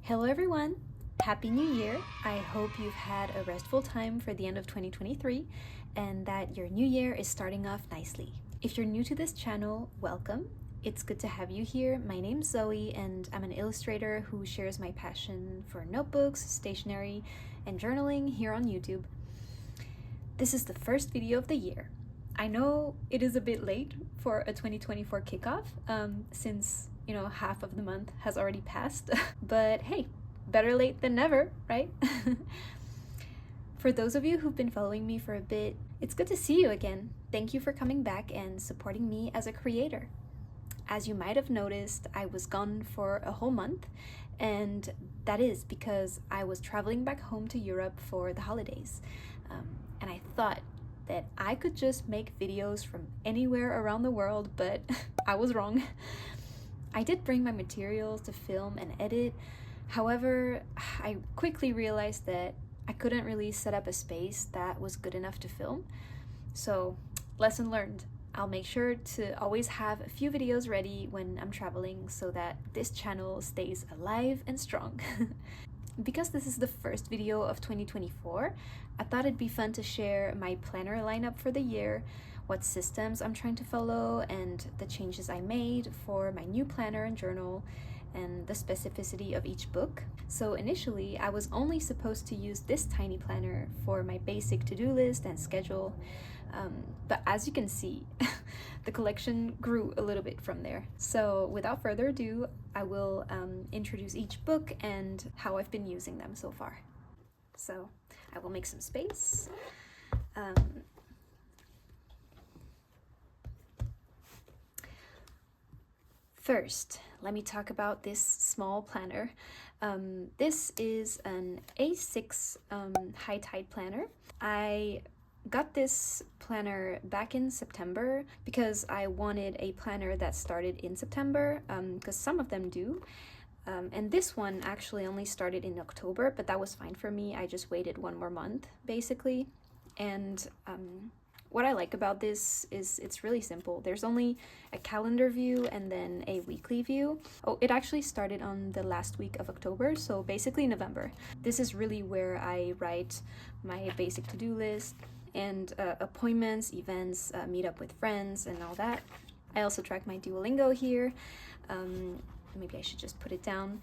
Hello everyone! Happy New Year! I hope you've had a restful time for the end of 2023 and that your new year is starting off nicely. If you're new to this channel, welcome. It's good to have you here. My name's Zoe and I'm an illustrator who shares my passion for notebooks, stationery, and journaling here on YouTube. This is the first video of the year. I know it is a bit late for a 2024 kickoff since half of the month has already passed, but hey, better late than never, right? For those of you who've been following me for a bit, it's good to see you again. Thank you for coming back and supporting me as a creator. As you might have noticed, I was gone for a whole month, and that is because I was traveling back home to Europe for the holidays, and I thought that I could just make videos from anywhere around the world, but I was wrong. I did bring my materials to film and edit. However, I quickly realized that I couldn't really set up a space that was good enough to film. So, lesson learned. I'll make sure to always have a few videos ready when I'm traveling so that this channel stays alive and strong. Because this is the first video of 2024, I thought it'd be fun to share my planner lineup for the year, what systems I'm trying to follow, and the changes I made for my new planner and journal, and the specificity of each book. So initially, I was only supposed to use this tiny planner for my basic to-do list and schedule, but as you can see, the collection grew a little bit from there. So without further ado, I will introduce each book and how I've been using them so far. So I will make some space. First, let me talk about this small planner. This is an A6 Hightide planner. I got this planner back in September because I wanted a planner that started in September, because some of them do. And this one actually only started in October, but that was fine for me. I just waited one more month, basically. And what I like about this is it's really simple. There's only a calendar view and then a weekly view. Oh, it actually started on the last week of October, so basically November. This is really where I write my basic to-do list and appointments, events, meet up with friends and all that. I also track my Duolingo here. Maybe I should just put it down.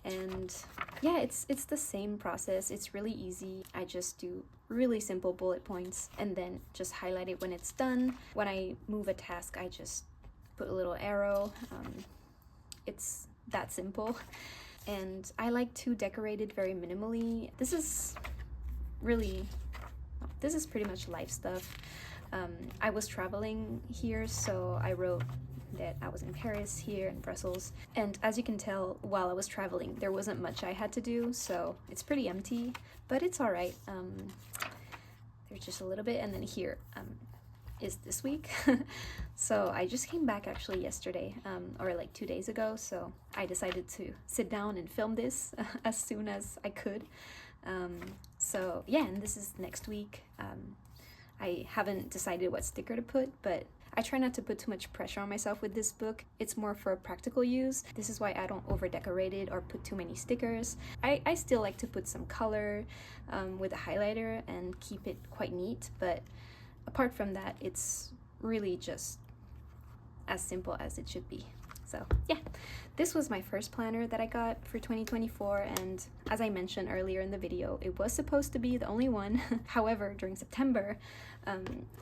And yeah, it's the same process. It's really easy. I just do really simple bullet points and then just highlight it when it's done. When I move a task, I just put a little arrow. It's that simple. And I like to decorate it very minimally. This is pretty much life stuff. I was traveling here, so I wrote that I was in Paris, here in Brussels, and as you can tell, while I was traveling there wasn't much I had to do, so it's pretty empty, but it's all right. There's just a little bit, and then here is this week. So I just came back actually yesterday, or like 2 days ago, so I decided to sit down and film this as soon as I could. So yeah, and this is next week. I haven't decided what sticker to put, but I try not to put too much pressure on myself with this book. It's more for practical use. This is why I don't over decorate it or put too many stickers. I still like to put some color with a highlighter and keep it quite neat, but apart from that, it's really just as simple as it should be. So yeah, this was my first planner that I got for 2024, and as I mentioned earlier in the video, it was supposed to be the only one. However, during September,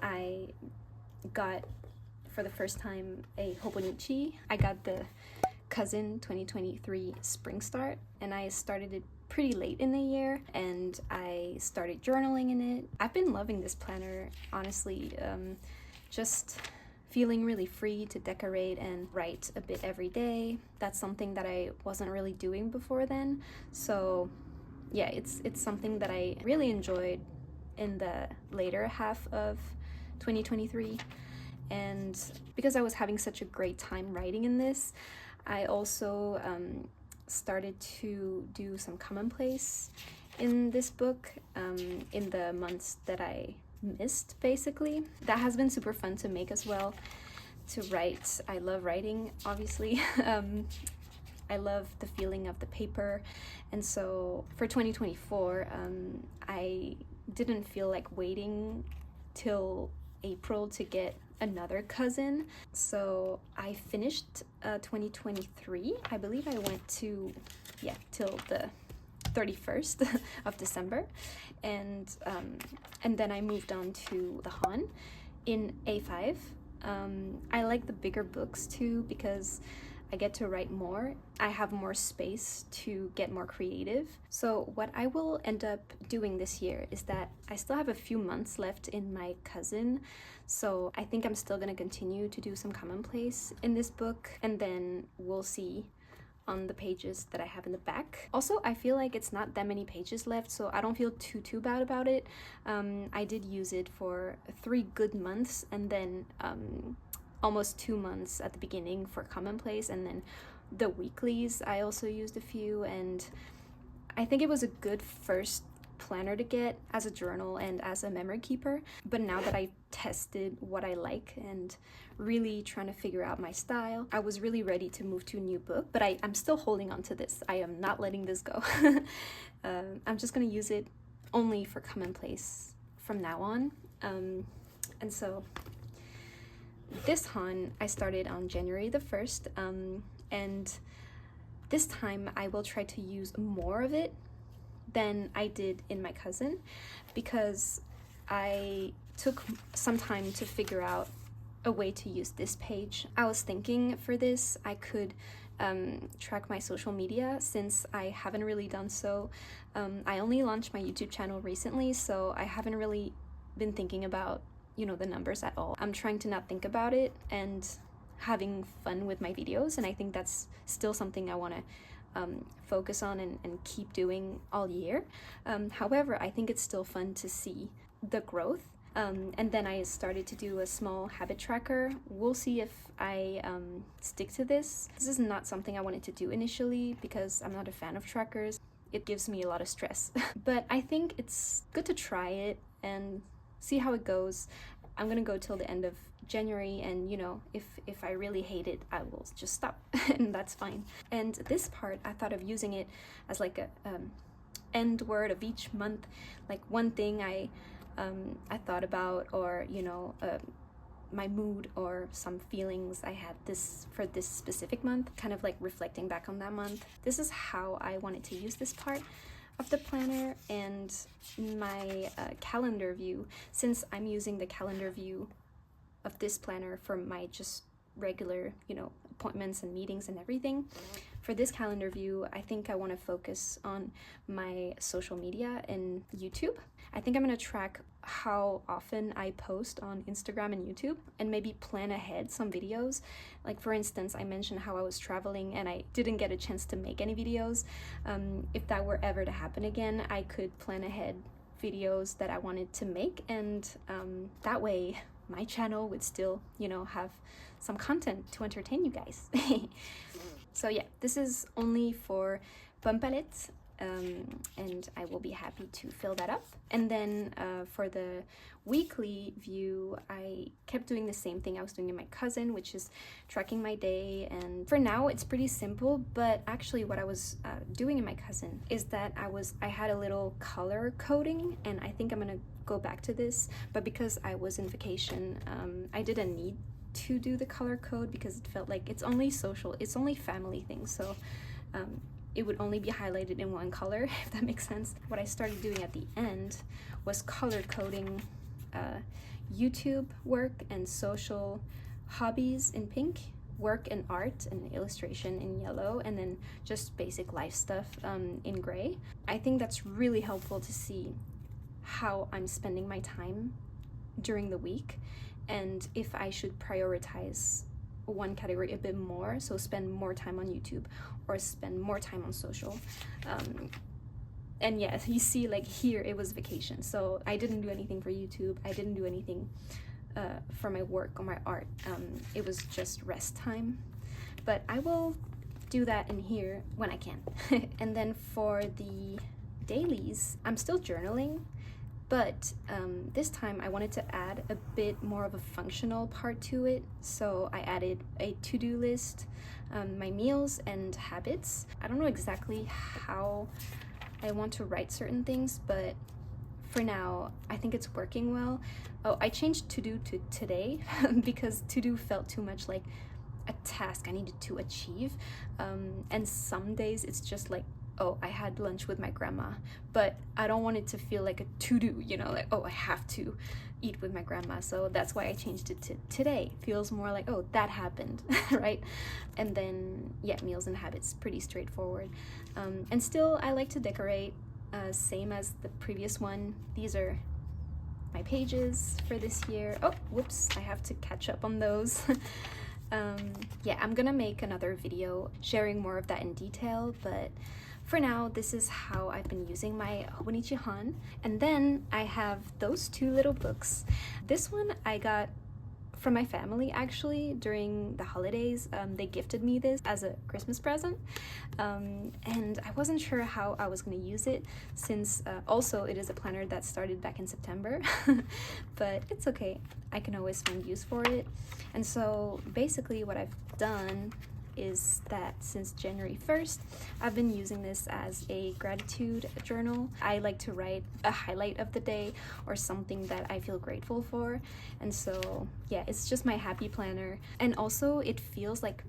I got for the first time a Hobonichi. I got the Cousin 2023 Spring Start, and I started it pretty late in the year, and I started journaling in it. I've been loving this planner, honestly. Just feeling really free to decorate and write a bit every day. That's something that I wasn't really doing before then. So yeah, it's something that I really enjoyed in the later half of 2023. And because I was having such a great time writing in this, I also started to do some commonplace in this book in the months that I missed, basically. That has been super fun to make as well, to write. I love writing, obviously. I love the feeling of the paper. And so for 2024, I didn't feel like waiting till April to get another cousin. So I finished 2023. I believe I went to, till the 31st of December. And then I moved on to the Hon in A5. I like the bigger books too because I get to write more. I have more space to get more creative. So what I will end up doing this year is that I still have a few months left in my cousin. So I think I'm still gonna continue to do some commonplace in this book, and then we'll see on the pages that I have in the back. Also, I feel like it's not that many pages left, so I don't feel too bad about it. I did use it for 3 good months, and then almost 2 months at the beginning for commonplace, and then the weeklies I also used a few, and I think it was a good first planner to get as a journal and as a memory keeper. But now that I tested what I like and really trying to figure out my style, I was really ready to move to a new book. But I'm still holding on to this. I am not letting this go. I'm just gonna use it only for commonplace from now on. And so this Hon I started on January the 1st, and this time I will try to use more of it than I did in my cousin, because I took some time to figure out a way to use this page. I was thinking for this I could track my social media, since I haven't really done so. I only launched my YouTube channel recently, so I haven't really been thinking about, the numbers at all. I'm trying to not think about it and having fun with my videos, and I think that's still something I want to focus on and keep doing all year. However, I think it's still fun to see the growth. And then I started to do a small habit tracker. We'll see if I stick to this. This is not something I wanted to do initially because I'm not a fan of trackers. It gives me a lot of stress. But I think it's good to try it and see how it goes. I'm gonna go till the end of January, and if I really hate it, I will just stop and that's fine. And this part, I thought of using it as like a end word of each month, like one thing I thought about, or my mood or some feelings I had for this specific month, kind of like reflecting back on that month. This is how I wanted to use this part of the planner. And my calendar view, since I'm using the calendar view of this planner for my just regular appointments and meetings and everything, for this calendar view I think I want to focus on my social media and YouTube. I think I'm going to track how often I post on Instagram and YouTube, and maybe plan ahead some videos. Like for instance, I mentioned how I was traveling and I didn't get a chance to make any videos. If that were ever to happen again, I could plan ahead videos that I wanted to make, and that way my channel would still have some content to entertain you guys. So yeah, this is only for pomme palettes, and I will be happy to fill that up. And then for the weekly view, I kept doing the same thing I was doing in my cousin, which is tracking my day. And for now it's pretty simple, but actually what I was doing in my cousin is that I had a little color coding, and I think I'm gonna go back to this. But because I was in vacation, I didn't need to do the color code because it felt like it's only family things, so it would only be highlighted in one color, if that makes sense. What I started doing at the end was color coding YouTube work and social hobbies in pink, work and art and illustration in yellow, and then just basic life stuff in gray. I think that's really helpful to see how I'm spending my time during the week, and if I should prioritize one category a bit more, so spend more time on YouTube or spend more time on social. And yeah, you see, like here it was vacation, so I didn't do anything for YouTube, I didn't do anything for my work or my art. It was just rest time, but I will do that in here when I can. And then for the dailies, I'm still journaling, But this time I wanted to add a bit more of a functional part to it, so I added a to-do list, my meals and habits. I don't know exactly how I want to write certain things, but for now I think it's working well. Oh, I changed to-do to today because to-do felt too much like a task I needed to achieve, and some days it's just like, oh, I had lunch with my grandma, but I don't want it to feel like a to-do, you know, like, oh, I have to eat with my grandma. So that's why I changed it to today. Feels more like, oh, that happened, right? And then, yeah, meals and habits, pretty straightforward. And still, I like to decorate, same as the previous one. These are my pages for this year. Oh, whoops, I have to catch up on those. Yeah, I'm gonna make another video sharing more of that in detail, but for now, this is how I've been using my Hobonichi Hon. And then I have those two little books. This one I got from my family actually during the holidays. They gifted me this as a Christmas present, and I wasn't sure how I was going to use it since also it is a planner that started back in September, but it's okay, I can always find use for it. And so basically what I've done is that since January 1st, I've been using this as a gratitude journal. I like to write a highlight of the day or something that I feel grateful for. And so, yeah, it's just my happy planner. And also it feels like,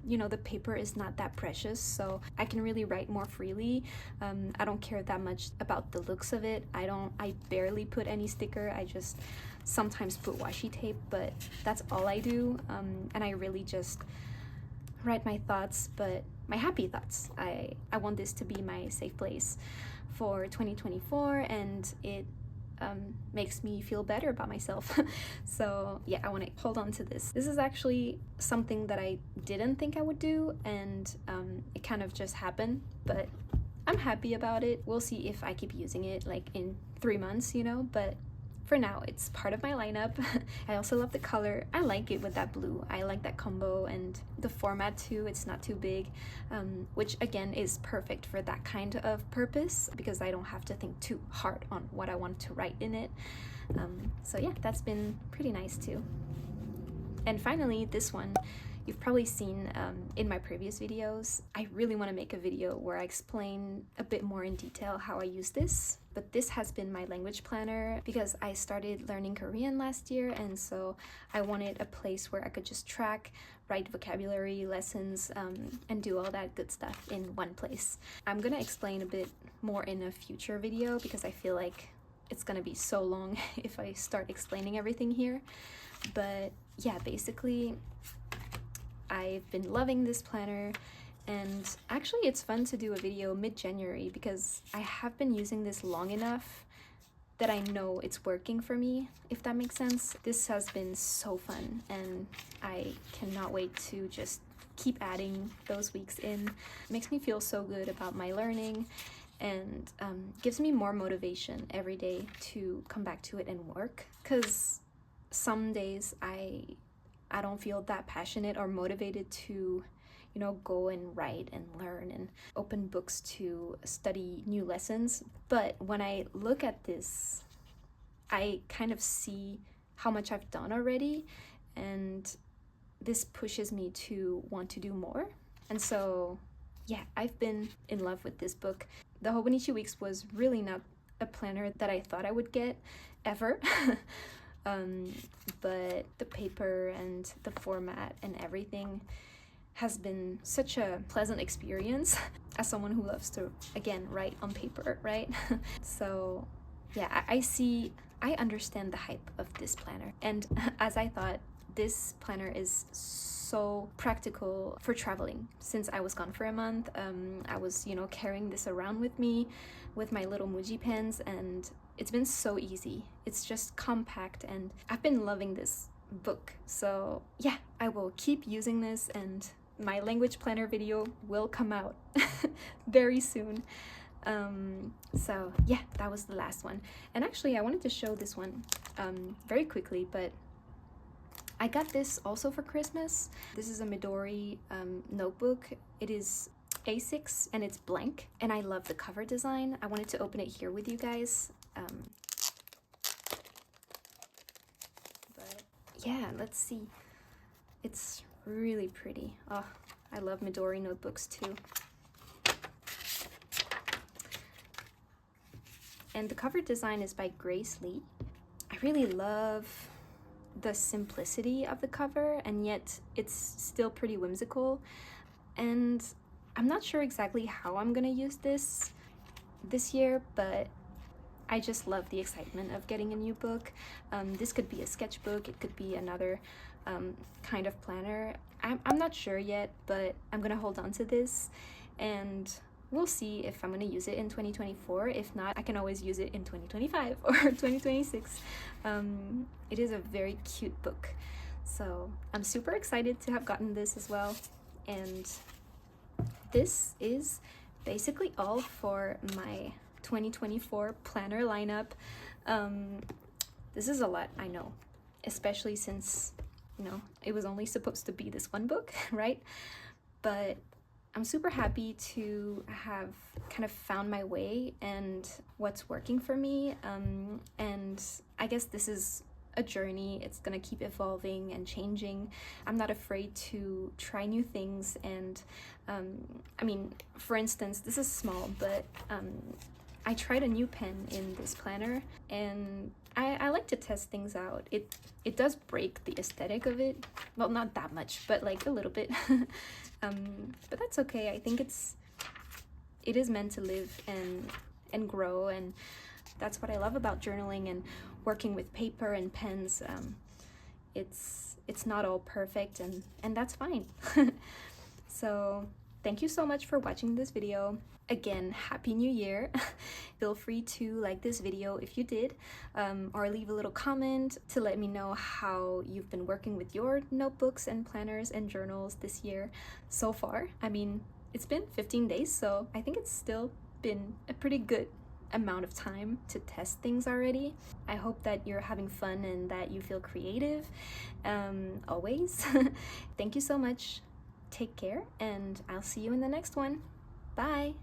you know, the paper is not that precious, so I can really write more freely. I don't care that much about the looks of it. I barely put any sticker. I just sometimes put washi tape, but that's all I do. And I really just write my thoughts, but my happy thoughts. I want this to be my safe place for 2024, and it makes me feel better about myself. So yeah, I want to hold on to this. This is actually something that I didn't think I would do, and it kind of just happened, but I'm happy about it. We'll see if I keep using it like in 3 months, you know, but for now, it's part of my lineup. I also love the color. I like it with that blue. I like that combo, and the format too. It's not too big, which again is perfect for that kind of purpose because I don't have to think too hard on what I want to write in it. So yeah, that's been pretty nice too. And finally, this one, you've probably seen in my previous videos. I really want to make a video where I explain a bit more in detail how I use this. But this has been my language planner because I started learning Korean last year, and so I wanted a place where I could just track, write vocabulary lessons, and do all that good stuff in one place. I'm gonna explain a bit more in a future video because I feel like it's gonna be so long if I start explaining everything here. But yeah, basically I've been loving this planner, and actually it's fun to do a video mid-January because I have been using this long enough that I know it's working for me, if that makes sense. This has been so fun, and I cannot wait to just keep adding those weeks in. It makes me feel so good about my learning, and gives me more motivation every day to come back to it and work, because some days I don't feel that passionate or motivated to, you know, go and write and learn and open books to study new lessons. But when I look at this, I kind of see how much I've done already, and this pushes me to want to do more. And so yeah, I've been in love with this book. The Hobonichi Weeks was really not a planner that I thought I would get ever. But the paper and the format and everything has been such a pleasant experience as someone who loves to, again, write on paper, right? So yeah, I understand the hype of this planner. And as I thought, this planner is so practical for traveling. Since I was gone for a month, I was, you know, carrying this around with me with my little Muji pens, and it's been so easy. It's just compact, and I've been loving this book. So yeah, I will keep using this, and my language planner video will come out very soon. So yeah, that was the last one. And actually I wanted to show this one very quickly, but I got this also for Christmas. This is a Midori notebook. It is A6 and it's blank, and I love the cover design. I wanted to open it here with you guys. yeah, let's see. It's really pretty. Oh, I love Midori notebooks too. And the cover design is by Grace Lee. I really love the simplicity of the cover, and yet it's still pretty whimsical. And I'm not sure exactly how I'm gonna use this year, but I just love the excitement of getting a new book. This could be a sketchbook, it could be another kind of planner. I'm not sure yet, but I'm gonna hold on to this, and we'll see if I'm gonna use it in 2024. If not, I can always use it in 2025 or 2026. It is a very cute book, so I'm super excited to have gotten this as well. And this is basically all for my 2024 planner lineup. This is a lot, I know, especially since, you know, it was only supposed to be this one book, right? But I'm super happy to have kind of found my way and what's working for me. And I guess this is a journey. It's gonna keep evolving and changing. I'm not afraid to try new things. And I mean, for instance, this is small, but I tried a new pen in this planner, and I like to test things out. It does break the aesthetic of it. Well, not that much, but like a little bit. But that's okay. I think it is meant to live and grow, and that's what I love about journaling and working with paper and pens. It's not all perfect, and that's fine. So thank you so much for watching this video. Again, Happy New Year. Feel free to like this video if you did, or leave a little comment to let me know how you've been working with your notebooks and planners and journals this year so far. I mean, it's been 15 days, so I think it's still been a pretty good amount of time to test things already. I hope that you're having fun and that you feel creative, always. Thank you so much. Take care, and I'll see you in the next one. Bye!